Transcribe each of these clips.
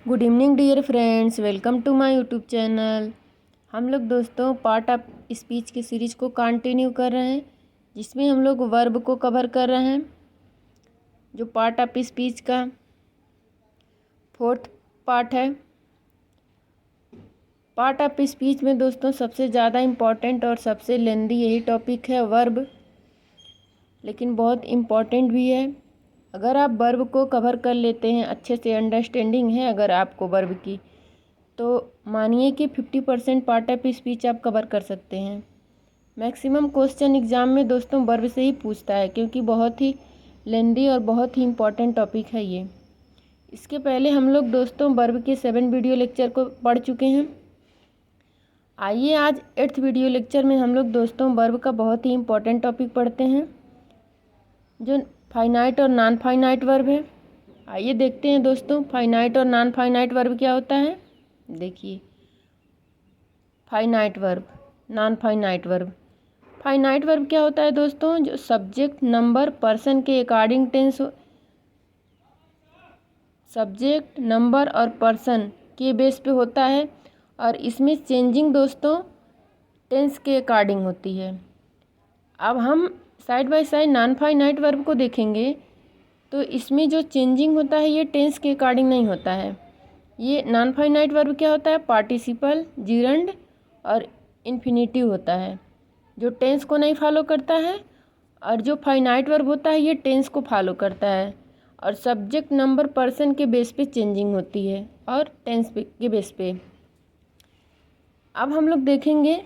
Good evening dear friends, welcome to my YouTube channel. हम लोग दोस्तों पार्ट ऑफ स्पीच की सीरीज को कंटिन्यू कर रहे हैं, जिसमें हम लोग वर्ब को कवर कर रहे हैं। जो पार्ट ऑफ स्पीच का फोर्थ पार्ट है। पार्ट ऑफ स्पीच में दोस्तों सबसे ज़्यादा इम्पॉर्टेंट और सबसे लेंदी यही टॉपिक है वर्ब, लेकिन बहुत इम्पॉर्टेंट भी है। अगर आप वर्ब को कवर कर लेते हैं, अच्छे से अंडरस्टैंडिंग है अगर आपको वर्ब की, तो मानिए कि 50% पार्ट ऑफ स्पीच आप कवर कर सकते हैं। मैक्सिमम क्वेश्चन एग्ज़ाम में दोस्तों वर्ब से ही पूछता है, क्योंकि बहुत ही लेंदी और बहुत ही इम्पॉर्टेंट टॉपिक है ये। इसके पहले हम लोग दोस्तों वर्ब के 7 वीडियो लेक्चर को पढ़ चुके हैं। आइए आज 8th वीडियो लेक्चर में हम लोग दोस्तों वर्ब का बहुत ही इम्पॉर्टेंट टॉपिक पढ़ते हैं, जो फाइनाइट और नॉन फाइनाइट वर्ब है। आइए देखते हैं दोस्तों फाइनाइट और नॉन फाइनाइट वर्ब क्या होता है। देखिए, finite verb, non finite verb. Finite verb क्या होता है दोस्तों? जो सब्जेक्ट, नंबर, पर्सन के अकॉर्डिंग टेंस, सब्जेक्ट, नंबर और पर्सन के बेस पे होता है, और इसमें चेंजिंग दोस्तों टेंस के अकॉर्डिंग होती है। अब हम side by side non finite verb को देखेंगे, तो इसमें जो चेंजिंग होता है ये टेंस के अकॉर्डिंग नहीं होता है। ये नॉन फाइनाइट वर्ब क्या होता है? पार्टिसिपल, जिरंड और इन्फिनिटिव होता है, जो टेंस को नहीं फॉलो करता है। और जो फाइनाइट वर्ब होता है ये टेंस को फॉलो करता है, और सब्जेक्ट, नंबर, पर्सन के बेस पे चेंजिंग होती है और टेंस के बेस पे। अब हम लोग देखेंगे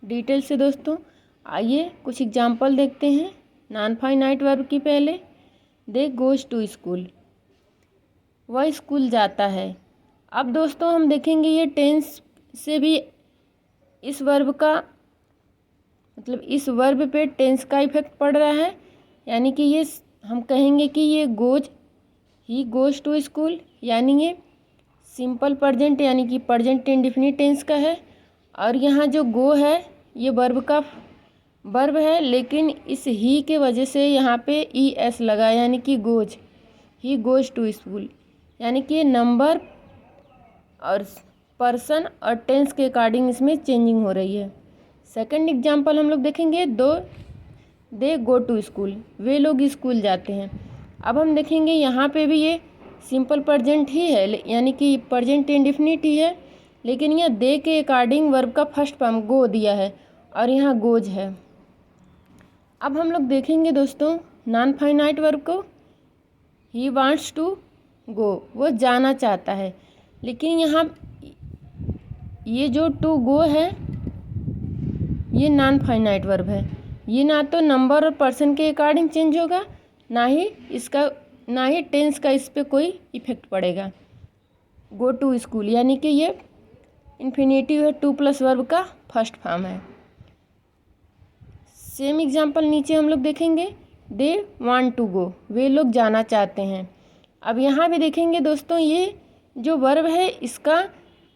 डिटेल से दोस्तों। आइए कुछ एग्जांपल देखते हैं नॉन फाइनाइट वर्ब की। पहले दे गोज़ टू स्कूल, वह स्कूल जाता है। अब दोस्तों हम देखेंगे ये टेंस से भी इस वर्ब का मतलब इस वर्ब पे टेंस का इफेक्ट पड़ रहा है, यानी कि ये हम कहेंगे कि ये goes, he goes to school, यानी ये सिंपल प्रेजेंट यानी कि प्रेजेंट इंडेफिनिट टेंस का है। और यहाँ जो गो है ये वर्ब का वर्ब है, लेकिन इस ही के वजह से यहाँ पे ई एस लगा, यानी कि goes, he goes to school, यानी कि नंबर और पर्सन और टेंस के अकॉर्डिंग इसमें चेंजिंग हो रही है। सेकंड एग्जांपल हम लोग देखेंगे, दे गो टू स्कूल, वे लोग स्कूल जाते हैं। अब हम देखेंगे यहाँ पे भी ये सिंपल प्रेजेंट ही है, यानी कि प्रेजेंट इंडेफिनिट ही है, लेकिन यह दे के अकॉर्डिंग वर्ब का फर्स्ट फॉर्म गो दिया है और यहाँ गोज है। अब हम लोग देखेंगे दोस्तों नॉन फाइनाइट वर्ब को। ही वांट्स टू गो, वो जाना चाहता है, लेकिन यहाँ ये जो टू गो है ये नॉन फाइनाइट वर्ब है। ये ना तो नंबर और पर्सन के अकॉर्डिंग चेंज होगा, ना ही टेंस का इस पे कोई इफेक्ट पड़ेगा। गो टू स्कूल यानी कि ये इन्फिनेटिव है, टू प्लस वर्ब का फर्स्ट फॉर्म है। सेम एग्जांपल नीचे हम लोग देखेंगे, दे वांट टू गो, वे लोग जाना चाहते हैं। अब यहाँ भी देखेंगे दोस्तों ये जो वर्ब है इसका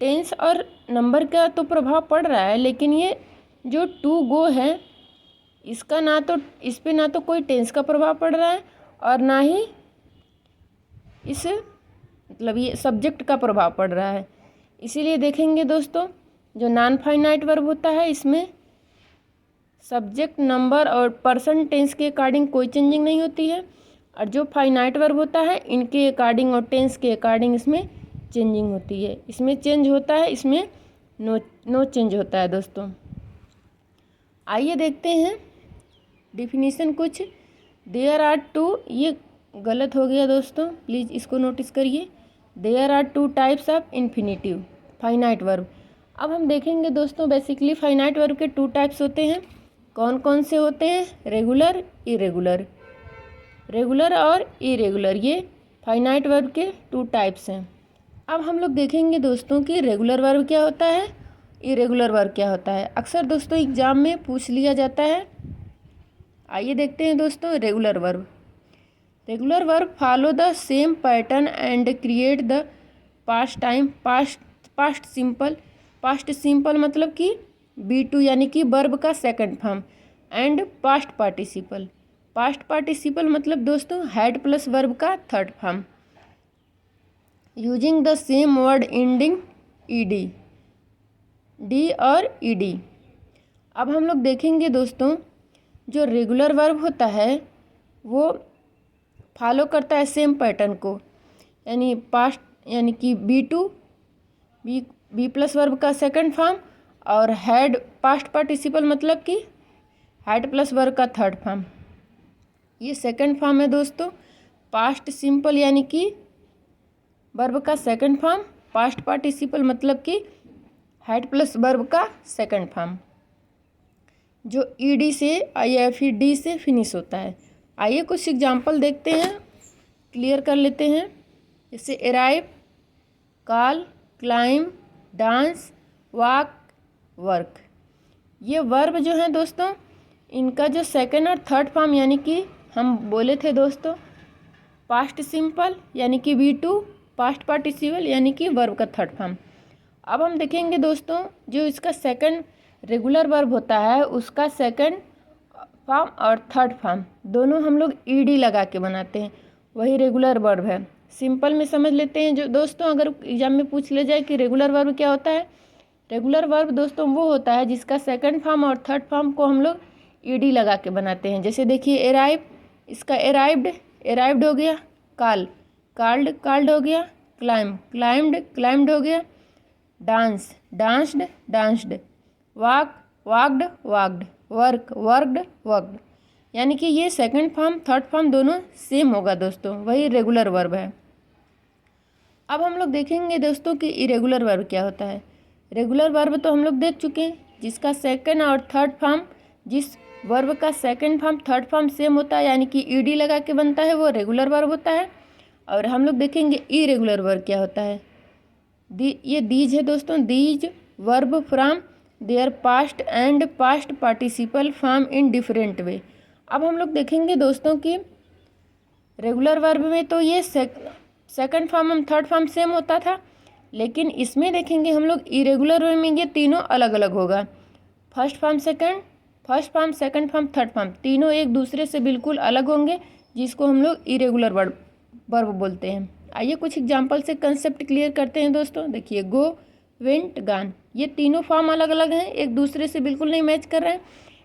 टेंस और नंबर का तो प्रभाव पड़ रहा है, लेकिन ये जो टू गो है इसका इस पे ना तो कोई टेंस का प्रभाव पड़ रहा है और ना ही इस ये सब्जेक्ट का प्रभाव पड़ रहा है। इसीलिए देखेंगे दोस्तों जो नॉन फाइनाइट वर्ब होता है इसमें सब्जेक्ट, नंबर और पर्सन टेंस के अकॉर्डिंग कोई चेंजिंग नहीं होती है, और जो फाइनाइट वर्ब होता है इनके अकॉर्डिंग और टेंस के अकॉर्डिंग इसमें चेंजिंग होती है। इसमें चेंज होता है, इसमें नो चेंज होता है दोस्तों। आइए देखते हैं डिफिनीशन कुछ। देयर आर टू, ये गलत हो गया दोस्तों, प्लीज़ इसको नोटिस करिए। There are two types of infinitive finite verb. अब हम देखेंगे दोस्तों बेसिकली फाइनाइट वर्ब के 2 टाइप्स होते हैं। कौन कौन से होते हैं? Regular, irregular. रेगुलर और इरेगुलर, ये फाइनाइट वर्ब के 2 टाइप्स हैं। अब हम लोग देखेंगे दोस्तों कि रेगुलर वर्ब क्या होता है, इरेगुलर वर्ब क्या होता है। अक्सर दोस्तों एग्जाम में पूछ लिया जाता है। आइए देखते हैं दोस्तों regular verb. Regular verb follow the same pattern and create the past simple. Past simple मतलब कि B2 यानी कि वर्ब का second form, and past participle. Past participle मतलब दोस्तों हैड प्लस वर्ब का third form. Using the same word ending ED, D और ED. अब हम लोग देखेंगे दोस्तों, जो रेगुलर वर्ब होता है वो फॉलो करता है सेम पैटर्न को, यानी पास्ट यानी कि बी प्लस वर्ब का सेकंड फॉर्म और हैड पास्ट पार्टिसिपल मतलब कि हैड प्लस वर्ब का थर्ड फॉर्म। ये सेकंड फॉर्म है दोस्तों। पास्ट सिंपल यानी कि वर्ब का सेकंड फॉर्म, पास्ट पार्टिसिपल मतलब कि हैड प्लस वर्ब का सेकंड फॉर्म, जो ईडी से IFED से फिनिश होता है। आइए कुछ एग्जांपल देखते हैं, क्लियर कर लेते हैं। जैसे arrive, call, climb, dance, walk, work. ये वर्ब जो हैं दोस्तों, इनका जो सेकंड और थर्ड फॉर्म यानी कि हम बोले थे दोस्तों पास्ट सिंपल यानी कि V2, पास्ट पार्टिसिपल यानी कि वर्ब का थर्ड फॉर्म। अब हम देखेंगे दोस्तों, जो इसका सेकंड रेगुलर वर्ब होता है उसका सेकंड फॉर्म और थर्ड फॉर्म दोनों हम लोग ईडी लगा के बनाते हैं, वही रेगुलर वर्ब है। सिंपल में समझ लेते हैं जो दोस्तों, अगर एग्जाम में पूछ ले जाए कि रेगुलर वर्ब क्या होता है, रेगुलर वर्ब दोस्तों वो होता है जिसका सेकंड फॉर्म और थर्ड फॉर्म को हम लोग ईडी लगा के बनाते हैं। जैसे देखिए अराइव, इसका अराइव्ड हो गया, कॉल्ड हो गया, क्लाइम्ड हो गया, डांस्ड, वॉक्ड, वर्कड। यानी कि ये सेकंड फॉर्म थर्ड फॉर्म दोनों सेम होगा दोस्तों, वही रेगुलर वर्ब है। अब हम लोग देखेंगे दोस्तों कि इरेगुलर वर्ब क्या होता है। रेगुलर वर्ब तो हम लोग देख चुके हैं, जिसका सेकंड और थर्ड फॉर्म, जिस वर्ब का second form third form same होता है यानी कि ईडी लगा के बनता है, वो रेगुलर वर्ब होता है। और हम लोग देखेंगे इरेगुलर वर्ब क्या होता है। ये दीज है दोस्तों, these verb from there past and past participle form in different way. अब हम लोग देखेंगे दोस्तों कि रेगुलर वर्ब में तो ये सेकंड फॉर्म और थर्ड फॉर्म सेम होता था, लेकिन इसमें देखेंगे हम लोग इरेगुलर वर्ब में ये तीनों अलग अलग होगा। First form second form third form तीनों एक दूसरे से बिल्कुल अलग होंगे, जिसको हम लोग इरेगुलर वर्ब बोलते हैं। आइए कुछ एग्जांपल से कंसेप्ट क्लियर करते हैं दोस्तों। देखिए गो, वेंट, गान, ये तीनों फॉर्म अलग अलग हैं, एक दूसरे से बिल्कुल नहीं मैच कर रहे हैं।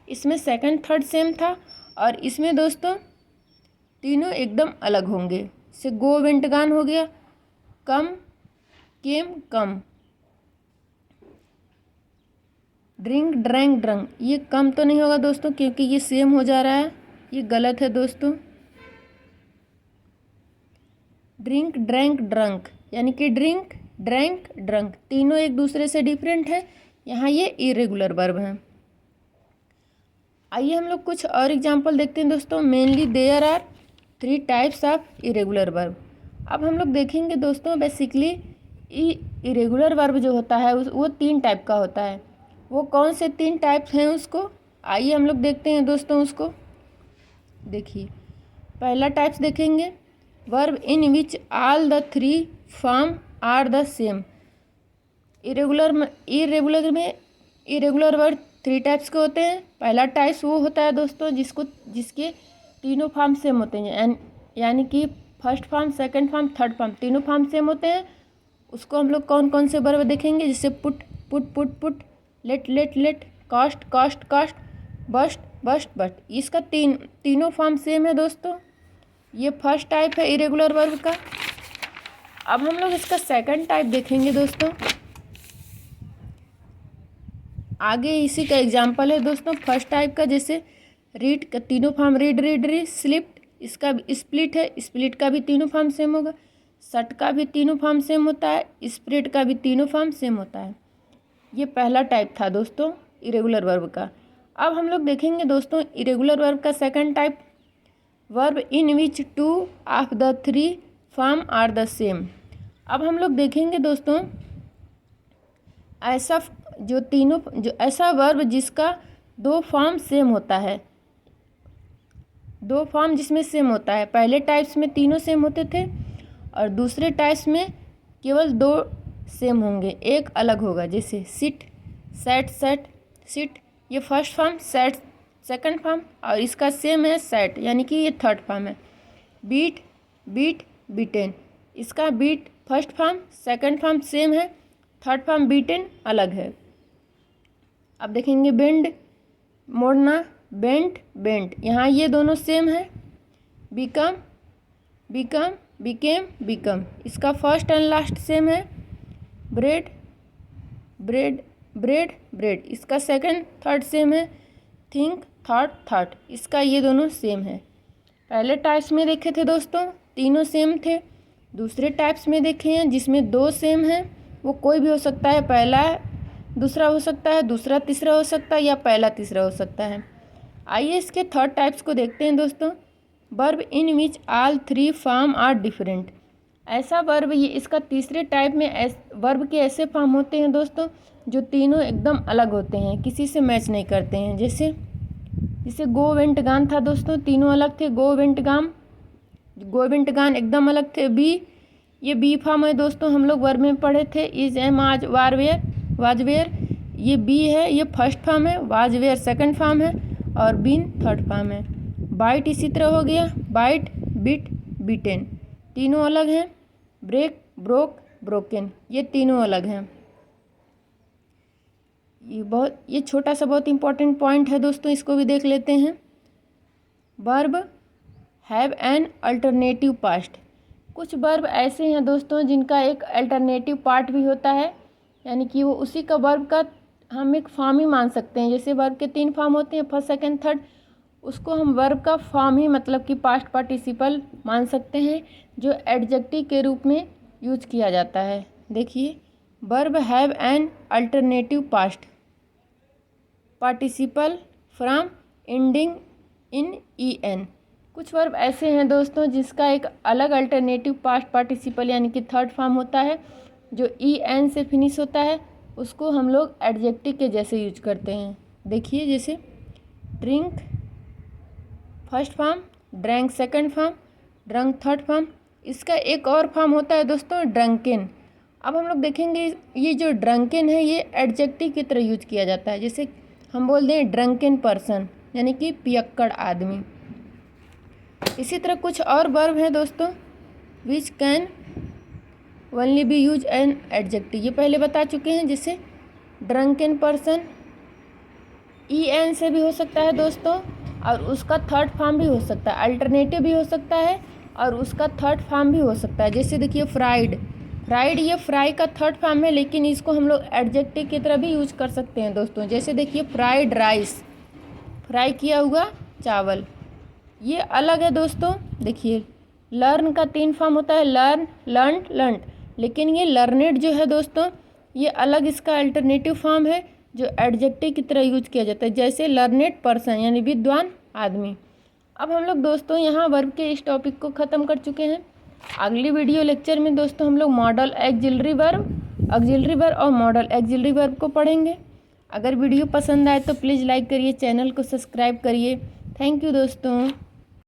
इसमें सेकंड थर्ड सेम था और इसमें दोस्तों तीनों एकदम अलग होंगे। जैसे गो, वेंट, गान हो गया, कम, केम, कम, ड्रिंक, ड्रैंक, ये कम तो नहीं होगा दोस्तों क्योंकि ये सेम हो जा रहा है, ये गलत है दोस्तों। ड्रिंक, ड्रंक यानी कि ड्रिंक, ड्रंक तीनों एक दूसरे से डिफरेंट है, यहाँ ये इरेगुलर वर्ब हैं। आइए हम लोग कुछ और एग्जांपल देखते हैं दोस्तों। Mainly there are 3 types of irregular verb. अब हम लोग देखेंगे दोस्तों बेसिकली इरेगुलर वर्ब जो होता है वो 3 टाइप का होता है। वो कौन से 3 टाइप्स हैं उसको आइए हम लोग देखते हैं दोस्तों। उसको देखिए, पहला टाइप्स देखेंगे, verb in which all the 3 form are the same. Irregular में इरेगुलर वर्ब 3 टाइप्स के होते हैं। पहला टाइप्स वो होता है दोस्तों जिसके तीनों फॉर्म सेम होते हैं, यानी कि first form, second form, third form तीनों फॉर्म सेम होते हैं। उसको हम लोग कौन कौन से वर्ब देखेंगे, जैसे पुट, लेट, कास्ट, बस्ट। इसका तीनों फॉर्म सेम है दोस्तों। ये फर्स्ट टाइप है इरेगुलर वर्ब का। अब हम लोग इसका सेकंड टाइप देखेंगे दोस्तों। आगे इसी का एग्जांपल है दोस्तों फर्स्ट टाइप का। जैसे रीड का तीनों फॉर्म रीड, स्लिप्ट, इसका स्प्लिट है, स्प्लिट का भी तीनों फॉर्म सेम होगा। शट का भी तीनों फॉर्म सेम होता है, स्प्रेड का भी तीनों फॉर्म सेम होता है। ये पहला टाइप था दोस्तों इरेगुलर वर्ब का। अब हम लोग देखेंगे दोस्तों इरेगुलर वर्ब का second type, verb in which 2 of the 3 form are the same. अब हम लोग देखेंगे दोस्तों ऐसा वर्ब जिसका 2 फॉर्म सेम होता है, 2 फॉर्म जिसमें सेम होता है। पहले टाइप्स में तीनों सेम होते थे और दूसरे टाइप्स में केवल 2 सेम होंगे, एक अलग होगा। जैसे सिट, सेट, सिट, ये first form, set second form और इसका सेम है सेट, यानी कि ये थर्ड फॉर्म है। बीट, बीटेन, इसका beat first form second form same है, थर्ड फॉर्म बीटन अलग है। अब देखेंगे बेंड, मोड़ना, बेंट, बेंट, यहाँ ये दोनों सेम है। बिकम, बिकम, बिकेम, बिकम, इसका फर्स्ट एंड लास्ट सेम है। ब्रेड, ब्रेड, ब्रेड, ब्रेड, इसका सेकंड थर्ड सेम है। थिंक, थॉट, थॉट, इसका ये दोनों सेम है। पहले टाइप्स में देखे थे दोस्तों तीनों सेम थे। दूसरे टाइप्स में देखे हैं जिसमें दो सेम हैं, वो कोई भी हो सकता है, पहला दूसरा हो सकता है, दूसरा तीसरा हो सकता है, या पहला तीसरा हो सकता है। आइए इसके थर्ड टाइप्स को देखते हैं दोस्तों। Verb in which all three form are different. ऐसा वर्ब, ये इसका तीसरे टाइप में वर्ब के ऐसे फॉर्म होते हैं दोस्तों जो तीनों एकदम अलग होते हैं, किसी से मैच नहीं करते हैं। जैसे गो वेंट गान था दोस्तों, तीनों अलग थे। गो वेंट गोविंट गान एकदम अलग थे। बी, ये बी फॉर्म है दोस्तों, हम लोग वर्ब में पढ़े थे। इज, एम, आज, वारवेयर, वाजवेयर, ये बी है, ये फर्स्ट फॉर्म है। वाजवेयर सेकंड फॉर्म है और बीन थर्ड फॉर्म है। बाइट इसी तरह हो गया, बाइट, बिट, बीटेन, तीनों अलग हैं। ब्रेक, ब्रोक, ब्रोकन, ये तीनों अलग हैं। ये छोटा सा बहुत इंपॉर्टेंट पॉइंट है दोस्तों, इसको भी देख लेते हैं। Verb have an alternative past. कुछ वर्ब ऐसे हैं दोस्तों जिनका एक अल्टरनेटिव पार्ट भी होता है, यानी कि वो उसी का वर्ब का हम एक फॉर्म ही मान सकते हैं। जैसे वर्ब के 3 फॉर्म होते हैं, फर्स्ट सेकंड थर्ड, उसको हम वर्ब का फॉर्म ही मतलब कि पास्ट पार्टिसिपल मान सकते हैं, जो एडजेक्टिव के रूप में यूज किया जाता है। देखिए, verb have an alternative past participle from ending in en। कुछ वर्ब ऐसे हैं दोस्तों जिसका एक अलग अल्टरनेटिव पास्ट पार्टिसिपल यानी कि थर्ड फॉर्म होता है, जो en से फिनिश होता है, उसको हम लोग एडजेक्टिव के जैसे यूज करते हैं। देखिए, जैसे drink first form, drank second form, drunk third form. इसका एक और फॉर्म होता है दोस्तों ड्रंकेन। अब हम लोग देखेंगे ये जो ड्रंकेन है ये एडजेक्टिव की तरह यूज किया जाता है। जैसे हम बोल दें ड्रंकेन पर्सन, यानी कि पियक्कड़ आदमी। इसी तरह कुछ और वर्ब हैं दोस्तों which can only B use an adjective, ये पहले बता चुके हैं। जैसे ड्रंकेन पर्सन en से भी हो सकता है दोस्तों, और उसका थर्ड फॉर्म भी हो सकता है, अल्टरनेटिव भी हो सकता है और उसका थर्ड फॉर्म भी हो सकता है। जैसे देखिए फ्राइड, ये फ्राई का थर्ड फॉर्म है, लेकिन इसको हम लोग एडजेक्टिव की तरह भी यूज कर सकते हैं दोस्तों। जैसे देखिए फ्राइड राइस, फ्राई किया हुआ चावल, ये अलग है दोस्तों। देखिए लर्न का 3 फॉर्म होता है, लर्न, लर्न, लर्नड, लेकिन ये लर्नेड जो है दोस्तों ये अलग इसका अल्टरनेटिव फॉर्म है जो एडजेक्टिव की तरह यूज किया जाता है। जैसे लर्नेड पर्सन यानी विद्वान आदमी। अब हम लोग दोस्तों यहाँ वर्ब के इस टॉपिक को ख़त्म कर चुके हैं। अगली वीडियो लेक्चर में दोस्तों हम लोग मॉडल ऑक्सिलरी वर्ब और मॉडल ऑक्सिलरी वर्ब को पढ़ेंगे। अगर वीडियो पसंद आए तो प्लीज़ लाइक करिए, चैनल को सब्सक्राइब करिए। थैंक यू दोस्तों।